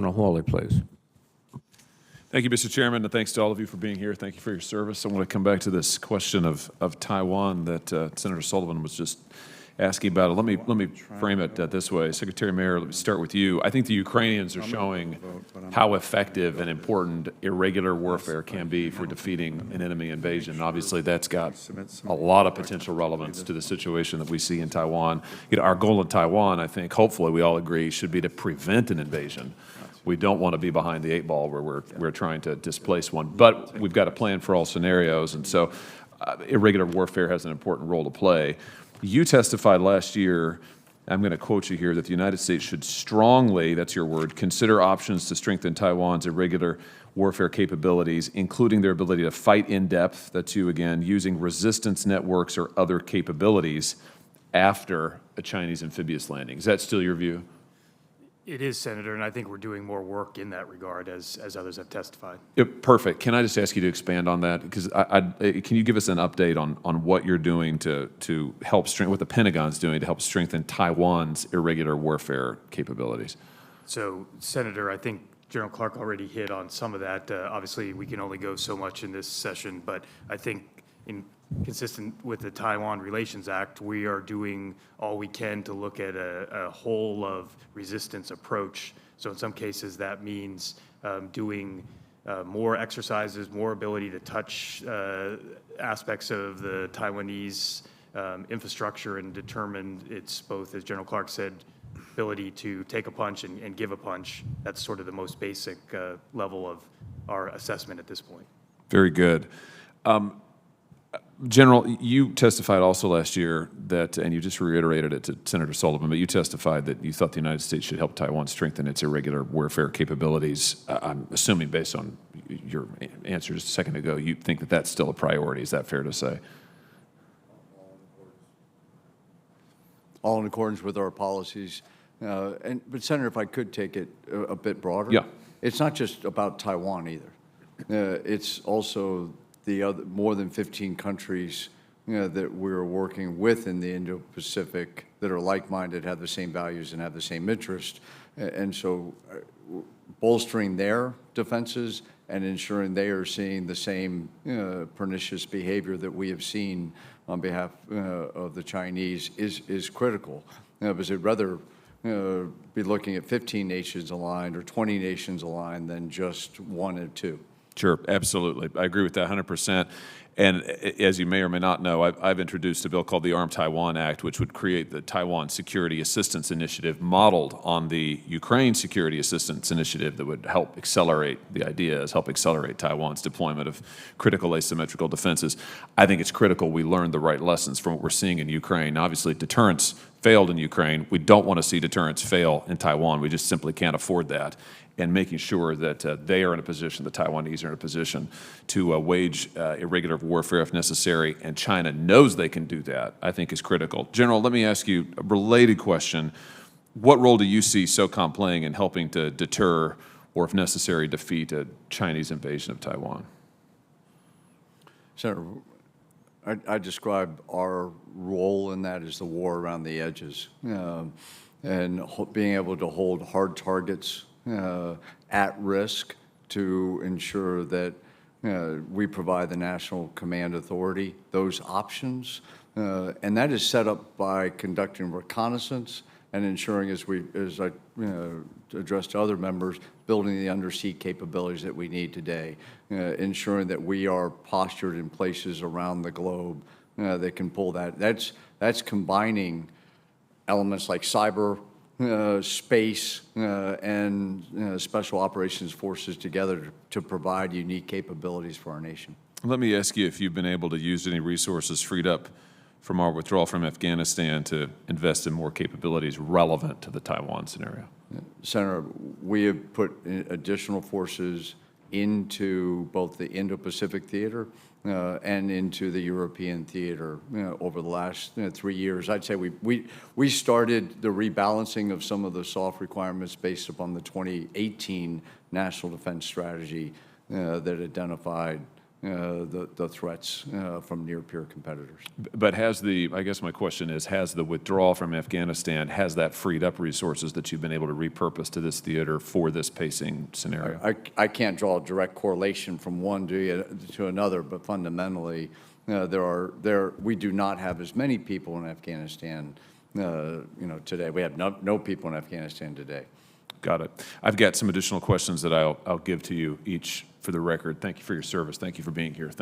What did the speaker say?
Hawley, please. Thank you, Mr. Chairman, and thanks to all of you for being here. Thank you for your service. I want to come back to this question of Taiwan that Senator Sullivan was just asking about. Let me frame it this way. Secretary Mayor, let me start with you. I think the Ukrainians are showing how effective and important irregular warfare can be for defeating an enemy invasion. Obviously, that's got a lot of potential relevance to the situation that we see in Taiwan. Our goal in Taiwan, I think, hopefully we all agree, should be to prevent an invasion. We don't want to be behind the eight ball where we're trying to displace one, but we've got a plan for all scenarios, and so irregular warfare has an important role to play. You testified last year, I'm going to quote you here, that the United States should strongly, that's your word, consider options to strengthen Taiwan's irregular warfare capabilities, including their ability to fight in depth, that's you again, using resistance networks or other capabilities after a Chinese amphibious landing. Is that still your view? It is, Senator, and I think we're doing more work in that regard as others have testified. Perfect. Can I just ask you to expand on that? Because can you give us an update on what you're doing to help strengthen, what the Pentagon's doing to help strengthen Taiwan's irregular warfare capabilities? So, Senator, I think General Clark already hit on some of that. Obviously, we can only go so much in this session, but I think consistent with the Taiwan Relations Act, we are doing all we can to look at a whole of resistance approach. So in some cases, that means doing more exercises, more ability to touch aspects of the Taiwanese infrastructure and determine its both, as General Clark said, ability to take a punch and give a punch. That's sort of the most basic level of our assessment at this point. Very good. General, you testified also last year that, and you just reiterated it to Senator Sullivan, but you testified that you thought the United States should help Taiwan strengthen its irregular warfare capabilities. I'm assuming based on your answer just a second ago, you think that that's still a priority. Is that fair to say? All in accordance with our policies. But Senator, if I could take it a bit broader. Yeah. It's not just about Taiwan either. It's also the other more than 15 countries that we're working with in the Indo-Pacific that are like-minded, have the same values, and have the same interest. And so bolstering their defenses and ensuring they are seeing the same pernicious behavior that we have seen on behalf of the Chinese is critical. Because I'd rather be looking at 15 nations aligned or 20 nations aligned than just one or two. Sure, absolutely. I agree with that 100%. And as you may or may not know, I've introduced a bill called the Armed Taiwan Act, which would create the Taiwan Security Assistance Initiative modeled on the Ukraine Security Assistance Initiative that would help accelerate, the idea is help accelerate Taiwan's deployment of critical asymmetrical defenses. I think it's critical we learn the right lessons from what we're seeing in Ukraine. Obviously, deterrence failed in Ukraine. We don't want to see deterrence fail in Taiwan. We just simply can't afford that. And making sure that they are in a position, the Taiwanese are in a position to wage irregular warfare if necessary, and China knows they can do that, I think is critical. General, let me ask you a related question. What role do you see SOCOM playing in helping to deter or, if necessary, defeat a Chinese invasion of Taiwan? Senator, I describe our role in that as the war around the edges, and being able to hold hard targets at risk to ensure that we provide the National Command Authority those options. And that is set up by conducting reconnaissance and ensuring, as I addressed to other members, building the undersea capabilities that we need today, ensuring that we are postured in places around the globe that can pull that. That's combining elements like cyber, space, and special operations forces together to provide unique capabilities for our nation. Let me ask you if you've been able to use any resources freed up from our withdrawal from Afghanistan to invest in more capabilities relevant to the Taiwan scenario. Senator, we have put additional forces into both the Indo-Pacific theater and into the European theater over the last 3 years. I'd say we started the rebalancing of some of the soft requirements based upon the 2018 National Defense Strategy that identified the threats from near-peer competitors. But I guess my question is, has the withdrawal from Afghanistan, has that freed up resources that you've been able to repurpose to this theater for this pacing scenario? I can't draw a direct correlation from one to another, but fundamentally, we do not have as many people in Afghanistan, today. We have no people in Afghanistan today. Got it. I've got some additional questions that I'll give to you each for the record. Thank you for your service. Thank you for being here.